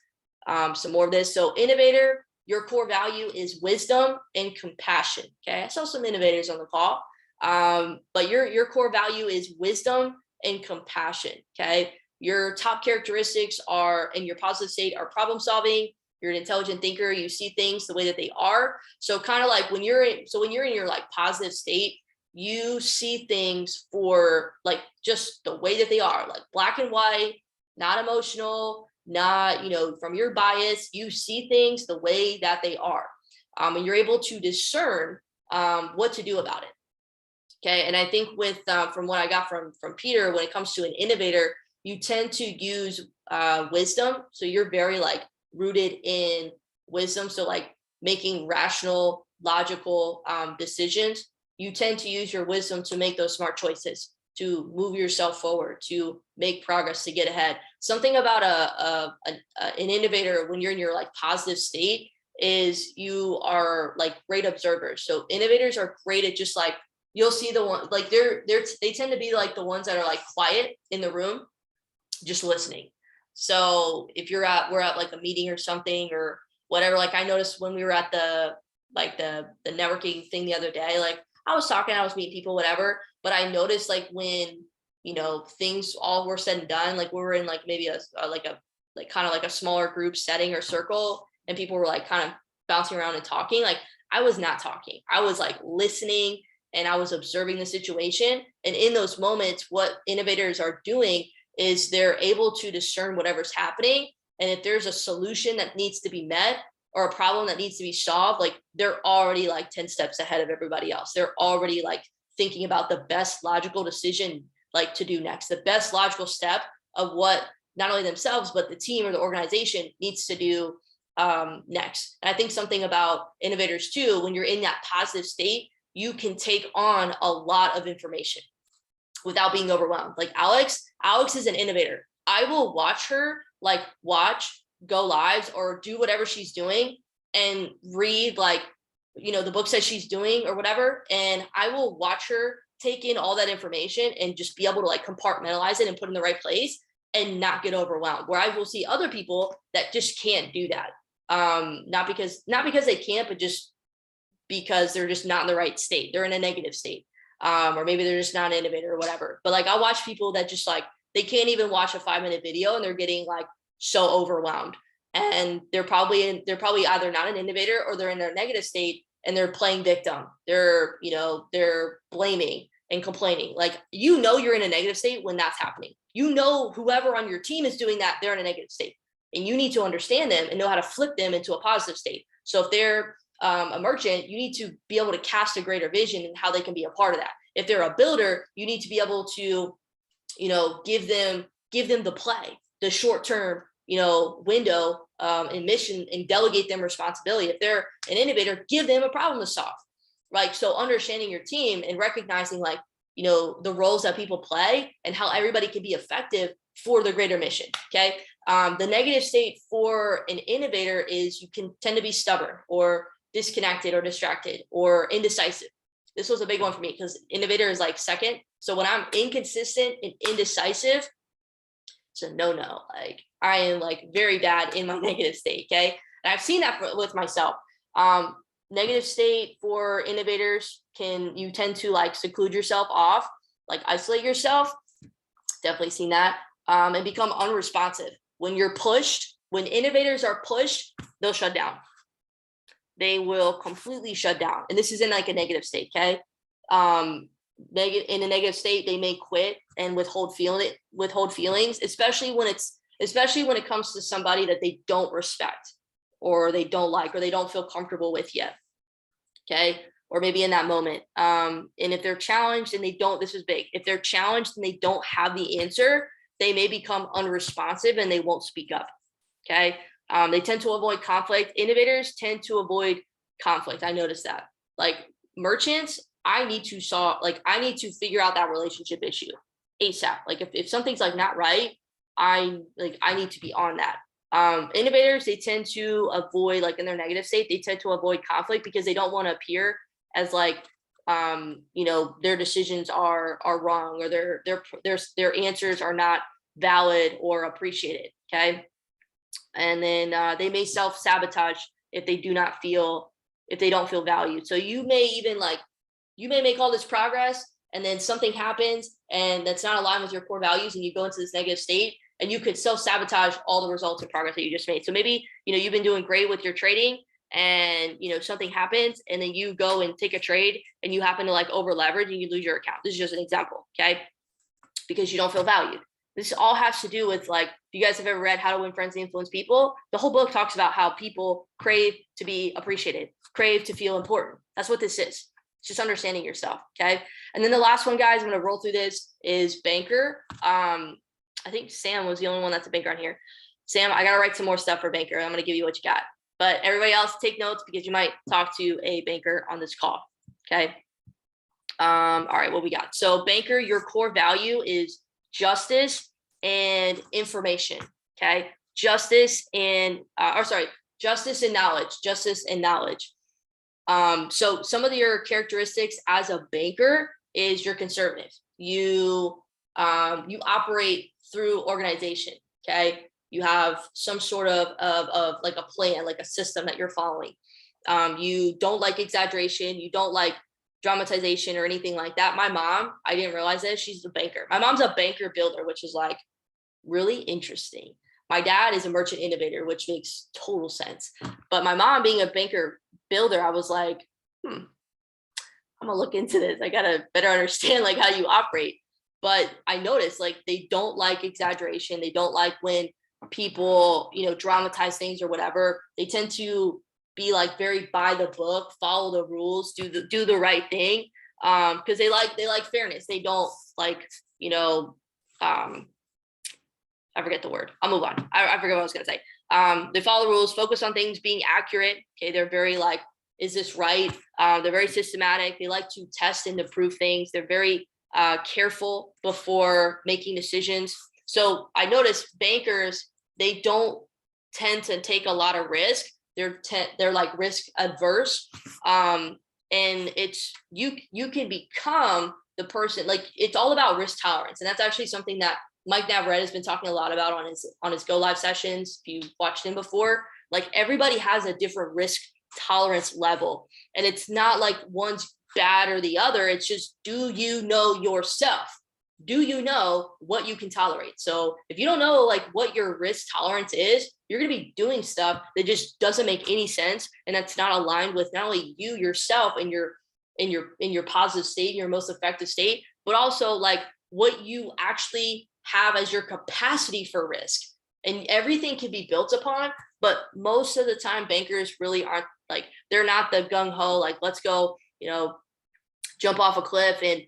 some more of this. So innovator, your core value is wisdom and compassion. Okay, I saw some innovators on the call, but your core value is wisdom and compassion. Okay, your top characteristics are, in your positive state, are problem solving. You're an intelligent thinker. You see things the way that they are. So kind of like when you're in your like positive state, you see things for like just the way that they are, like black and white, not emotional, not, from your bias. You see things the way that they are. And you're able to discern what to do about it. Okay. And I think with, from what I got from Peter, when it comes to an innovator, you tend to use wisdom. So you're very like rooted in wisdom. So like making rational, logical decisions. You tend to use your wisdom to make those smart choices, to move yourself forward, to make progress, to get ahead. Something about an innovator when you're in your like positive state is you are like great observers. So innovators are great at just like, you'll see the one, like they tend to be like the ones that are like quiet in the room, just listening. So if we're at like a meeting or something or whatever, like I noticed when we were at the networking thing the other day, like I was meeting people, whatever, but I noticed like when, things all were said and done, like we were in like maybe a kind of like a smaller group setting or circle, and people were like kind of bouncing around and talking. Like I was not talking. I was like listening and I was observing the situation. And in those moments, what innovators are doing is they're able to discern whatever's happening. And if there's a solution that needs to be met or a problem that needs to be solved, like they're already like 10 steps ahead of everybody else. They're already like thinking about the best logical decision, like to do next, the best logical step of what not only themselves, but the team or the organization needs to do next. And I think something about innovators too, when you're in that positive state, you can take on a lot of information without being overwhelmed. Like Alex is an innovator. I will watch her like go lives or do whatever she's doing and read like, the books that she's doing or whatever. And I will watch her take in all that information and just be able to like compartmentalize it and put in the right place and not get overwhelmed. Where I will see other people that just can't do that. Not because they can't, but just because they're just not in the right state. They're in a negative state. Or maybe they're just not an innovator or whatever. But like I'll watch people that just like, they can't even watch a 5-minute video and they're getting like so overwhelmed. And they're probably either not an innovator or they're in their negative state and they're playing victim. They're blaming and complaining. Like, you're in a negative state when that's happening. Whoever on your team is doing that, they're in a negative state. And you need to understand them and know how to flip them into a positive state. So if they're a merchant, you need to be able to cast a greater vision and how they can be a part of that. If they're a builder, you need to be able to, give them the play, the short-term, window and mission, and delegate them responsibility. If they're an innovator, give them a problem to solve. Like, so understanding your team and recognizing like, you know, the roles that people play and how everybody can be effective for the greater mission. Okay. The negative state for an innovator is you can tend to be stubborn or disconnected or distracted or indecisive. This was a big one for me because innovator is like second. So when I'm inconsistent and indecisive, it's a no. Like, I am like very bad in my negative state. Okay. And I've seen that with myself. Negative state for innovators you tend to like seclude yourself off, like isolate yourself. Definitely seen that. And become unresponsive. When you're pushed, when innovators are pushed, they'll shut down. They will completely shut down. And this is in like a negative state. Okay. In a negative state, they may quit and withhold feelings, especially when it comes to somebody that they don't respect or they don't like or they don't feel comfortable with yet. Okay. Or maybe in that moment. And if they're challenged and this is big, if they're challenged and they don't have the answer, they may become unresponsive and they won't speak up. Okay. They tend to avoid conflict. Innovators tend to avoid conflict. I noticed that. Like merchants, I need to figure out that relationship issue ASAP. Like if something's like not right, I need to be on that. Innovators, they tend to avoid, like in their negative state, they tend to avoid conflict because they don't want to appear as like, you know, their decisions are wrong or their answers are not valid or appreciated. Okay. And then they may self-sabotage if they don't feel valued. So you may make all this progress and then something happens and that's not aligned with your core values and you go into this negative state and you could self-sabotage all the results and progress that you just made. So maybe, you know, you've been doing great with your trading and, you know, something happens and then you go and take a trade and you happen to like over leverage and you lose your account. This is just an example. Okay. Because you don't feel valued. This all has to do with, like, if you guys have ever read How to Win Friends and Influence People, the whole book talks about how people crave to be appreciated, crave to feel important. That's what this is. It's just understanding yourself. Okay. And then the last one, guys, I'm going to roll through this, is banker. I think Sam was the only one that's a banker on here. Sam, I got to write some more stuff for banker. I'm going to give you what you got. But everybody else, take notes because you might talk to a banker on this call. Okay. All right, what we got? So banker, your core value is justice and information. Okay. Justice and knowledge. So some of your characteristics as a banker is you're conservative. You operate through organization. Okay. You have some sort of like a plan, like a system that you're following. You don't like exaggeration. You don't like dramatization or anything like that. My mom, I didn't realize this, she's a banker. My mom's a banker builder, which is like really interesting. My dad is a merchant innovator, which makes total sense. But my mom being a banker builder, I was like, I'm gonna look into this. I gotta better understand like how you operate. But I noticed like they don't like exaggeration. They don't like when people, you know, dramatize things or whatever. They tend to be like very by the book, follow the rules, do the right thing. Because they like fairness. They don't like, you know, I forget the word. I'll move on. I forget what I was gonna say. They follow the rules, focus on things being accurate. Okay, they're very like, is this right? They're very systematic. They like to test and to prove things. They're very careful before making decisions. So I noticed bankers, they don't tend to take a lot of risk. They're like risk adverse. And it's you can become the person, like it's all about risk tolerance. And that's actually something that Mike Navarrete has been talking a lot about on his Go Live sessions. If you watched him before, like everybody has a different risk tolerance level. And it's not like one's bad or the other. It's just, do you know yourself? Do you know what you can tolerate? So if you don't know like what your risk tolerance is, you're going to be doing stuff that just doesn't make any sense. And that's not aligned with not only you yourself and in your positive state, your most effective state, but also like what you actually have as your capacity for risk. And everything can be built upon, but most of the time bankers really aren't like, they're not the gung-ho, like, let's go, you know, jump off a cliff and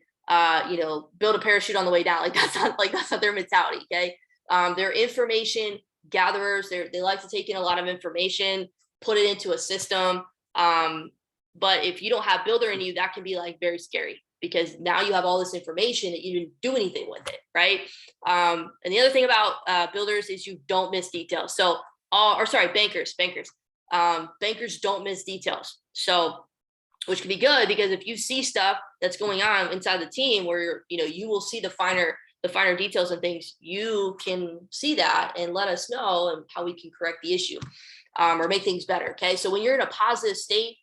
you know, build a parachute on the way down. That's not their mentality. Okay. They're information gatherers. They like to take in a lot of information, put it into a system. But if you don't have builder in you, that can be like very scary, because now you have all this information that you didn't do anything with it, right? And the other thing about builders is you don't miss details. So, bankers. Bankers don't miss details. So, which can be good, because if you see stuff that's going on inside the team where you will see the finer details and things, you can see that and let us know and how we can correct the issue, or make things better. Okay. So when you're in a positive state,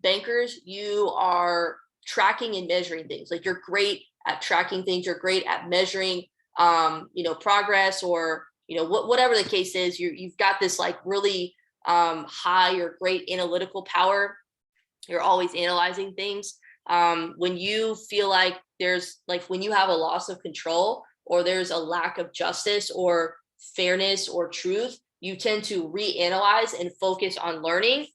bankers, you are tracking and measuring things. Like, you're great at tracking things. You're great at measuring, progress, or, whatever the case is, you've got this like really, high or great analytical power. You're always analyzing things. When you feel like when you have a loss of control, or there's a lack of justice or fairness or truth, you tend to reanalyze and focus on learning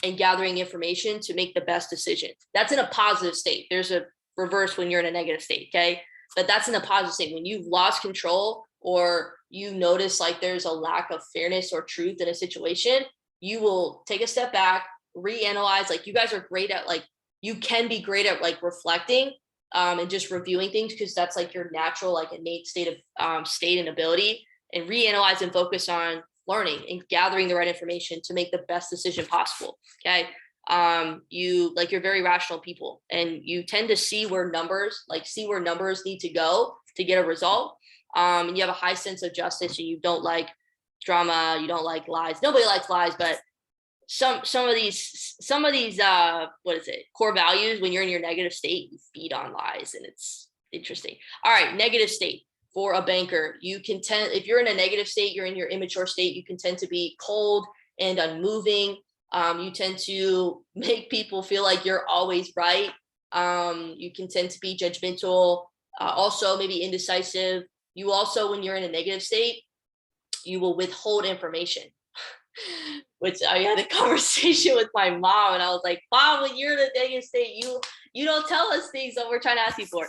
and gathering information to make the best decision. That's in a positive state. There's a reverse when you're in a negative state, okay? But that's in a positive state. When you've lost control, or you notice like there's a lack of fairness or truth in a situation, you will take a step back, reanalyze. Like, you guys are great at, like, you can be great at like reflecting, and just reviewing things, because that's like your natural, like, innate state and ability, and reanalyze and focus on learning and gathering the right information to make the best decision possible. Okay. You're very rational people, and you tend to see where numbers need to go to get a result. And you have a high sense of justice, and you don't like drama. You don't like lies. Nobody likes lies, but some of these core values, when you're in your negative state, you feed on lies, and it's interesting. All right. Negative state. For a banker, if you're in a negative state, you're in your immature state, you can tend to be cold and unmoving. You tend to make people feel like you're always right. You can tend to be judgmental, also maybe indecisive. You also, when you're in a negative state, you will withhold information. Which I had a conversation with my mom, and I was like, Mom, when you're in a negative state, you don't tell us things that we're trying to ask you for.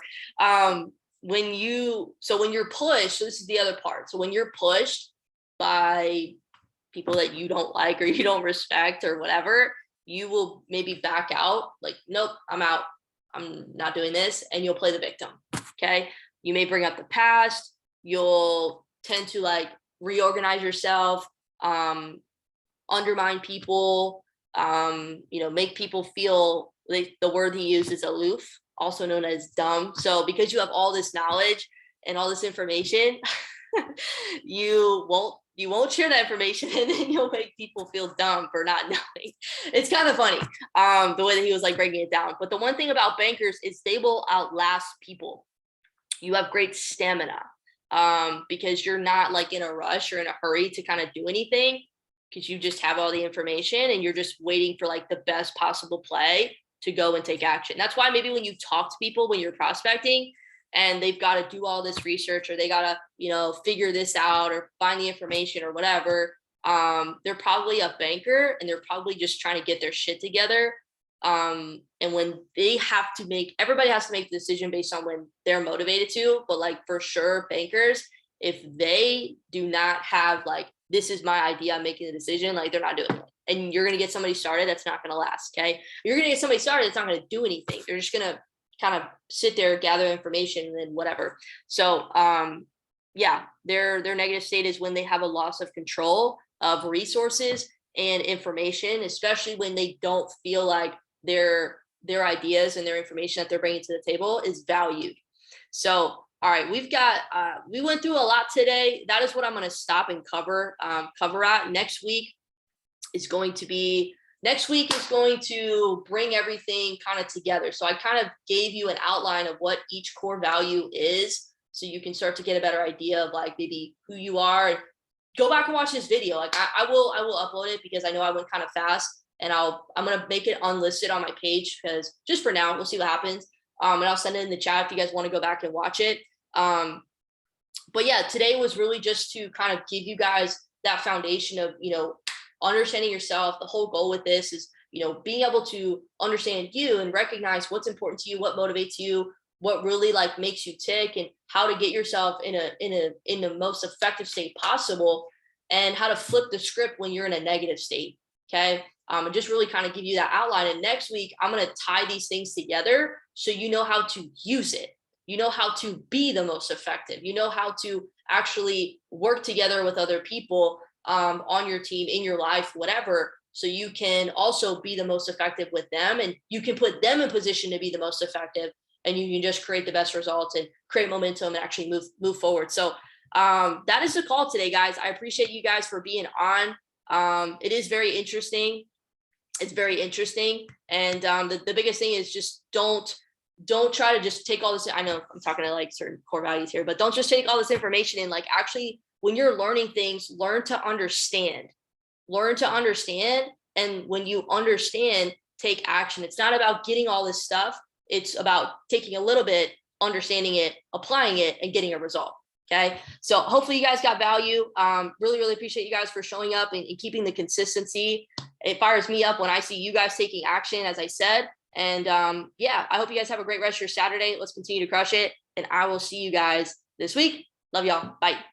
When you're pushed, so this is the other part. So when you're pushed by people that you don't like or you don't respect or whatever, you will maybe back out, like, nope, I'm out. I'm not doing this. And you'll play the victim. Okay. You may bring up the past. You'll tend to like reorganize yourself, undermine people, make people feel like, the word he used is aloof, also known as dumb. So because you have all this knowledge and all this information, you won't share that information, and then you'll make people feel dumb for not knowing. It's kind of funny, the way that he was like breaking it down. But the one thing about bankers is they will outlast people. You have great stamina, because you're not like in a rush or in a hurry to kind of do anything, because you just have all the information and you're just waiting for like the best possible play to go and take action. That's why maybe when you talk to people, when you're prospecting, and they've got to do all this research, or they got to, figure this out or find the information or whatever, they're probably a banker, and they're probably just trying to get their shit together. And when everybody has to make the decision based on when they're motivated to, but like for sure, bankers, if they do not have like, this is my idea, I'm making the decision, like, they're not doing it. And you're going to get somebody started that's not going to last. Okay. You're going to get somebody started that's not going to do anything. They're just going to kind of sit there, gather information, and then whatever. So, their negative state is when they have a loss of control of resources and information, especially when they don't feel like their ideas and their information that they're bringing to the table is valued. So, all right, we went through a lot today. That is what I'm going to stop and cover at. Next week is going to bring everything kind of together. So I kind of gave you an outline of what each core value is, so you can start to get a better idea of like maybe who you are. And go back and watch this video. Like I will upload it, because I know I went kind of fast, and I'm going to make it unlisted on my page, because just for now, we'll see what happens. And I'll send it in the chat if you guys want to go back and watch it. But yeah, today was really just to kind of give you guys that foundation of, understanding yourself. The whole goal with this is, being able to understand you and recognize what's important to you, what motivates you, what really like makes you tick, and how to get yourself in the most effective state possible, and how to flip the script when you're in a negative state. Okay. and just really kind of give you that outline. And next week, I'm going to tie these things together so you know how to use it. You know how to be the most effective. You know how to actually work together with other people on your team, in your life, whatever, so you can also be the most effective with them, and you can put them in position to be the most effective, and you can just create the best results and create momentum and actually move forward. So that is the call today, guys. I appreciate you guys for being on. It is very interesting. It's very interesting. And the biggest thing is just don't try to just take all this. I know I'm talking to like certain core values here, but don't just take all this information and like actually when you're learning things, learn to understand. And when you understand, take action. It's not about getting all this stuff. It's about taking a little bit, understanding it, applying it, and getting a result. Okay. So hopefully you guys got value. Really, really appreciate you guys for showing up and keeping the consistency. It fires me up when I see you guys taking action, as I said. And yeah, I hope you guys have a great rest of your Saturday. Let's continue to crush it. And I will see you guys this week. Love y'all. Bye.